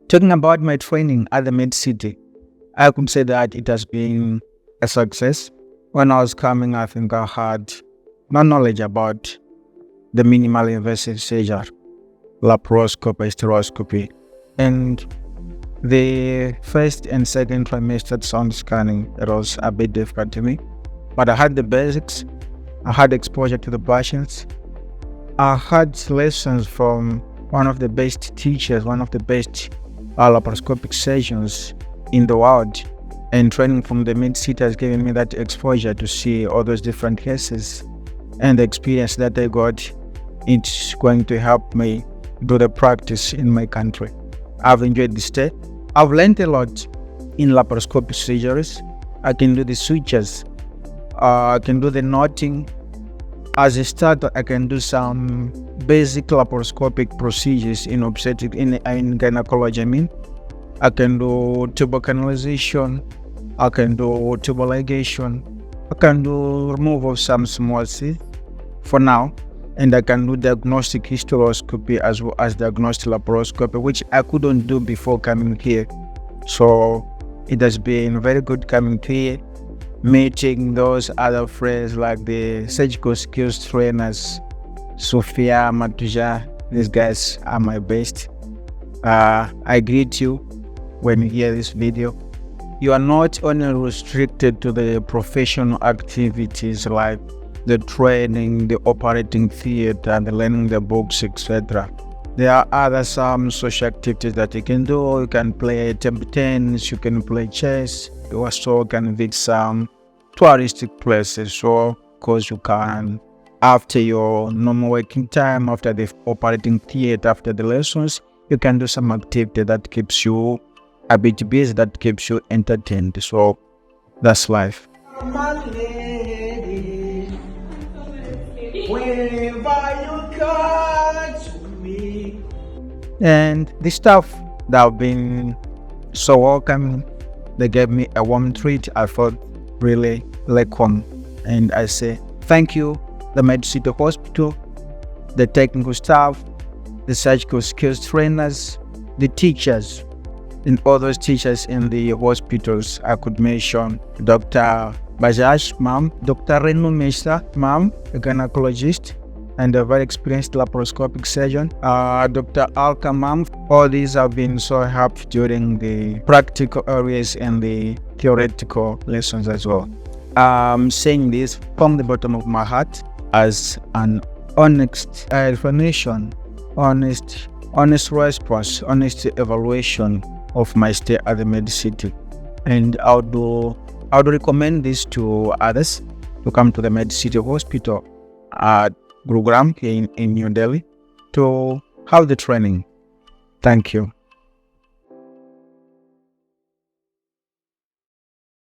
Talking about my training at the Medicity, I could say that it has been a success. When I was coming, I think I had no knowledge about the minimally invasive seizure, laparoscopy, hysteroscopy, and the first and second trimester sound scanning, it was a bit difficult to me. But I had the basics, I had exposure to the patients, I had lessons from one of the best teachers, one of the best laparoscopic surgeons in the world, and training from the Medicity has given me that exposure to see all those different cases, and the experience that I got, it's going to help me do the practice in my country. I've enjoyed the stay. I've learned a lot in laparoscopic surgeries. I can do the sutures, I can do the knotting. As a starter, I can do some basic laparoscopic procedures in obstetric, in gynecology. I can do tubal canalization, I can do tubal ligation, I can do removal of some small cysts for now, and I can do diagnostic hysteroscopy as well as diagnostic laparoscopy, which I couldn't do before coming here. So it has been very good coming here, meeting those other friends like the surgical skills trainers, Sophia, Matuja. These guys are my best. I greet you when you hear this video. You are not only restricted to the professional activities like the training, the operating theater, and the learning the books, etc. There are other some social activities that you can do. You can play table tennis, you can play chess, you also can visit some touristic places. So, of course, you can, after your normal working time, after the operating theater, after the lessons, you can do some activity that keeps you a bit busy, that keeps you entertained. So, that's life. And the staff that have been so welcoming, they gave me a warm treat. I felt really like home, and I say thank you, the Medicity Hospital, the technical staff, the surgical skills trainers, the teachers, and all those teachers in the hospitals. I could mention Dr. Bajaj, ma'am, Dr. Renu Mesa, ma'am, a gynecologist and a very experienced laparoscopic surgeon, Dr. Alka, ma'am. All these have been so helpful during the practical areas and the theoretical lessons as well. I'm saying this from the bottom of my heart as an honest explanation, honest response, honest evaluation of my stay at the Medicity. And I would recommend this to others to come to the Medicity Hospital at Gurugram in New Delhi to have the training. Thank you.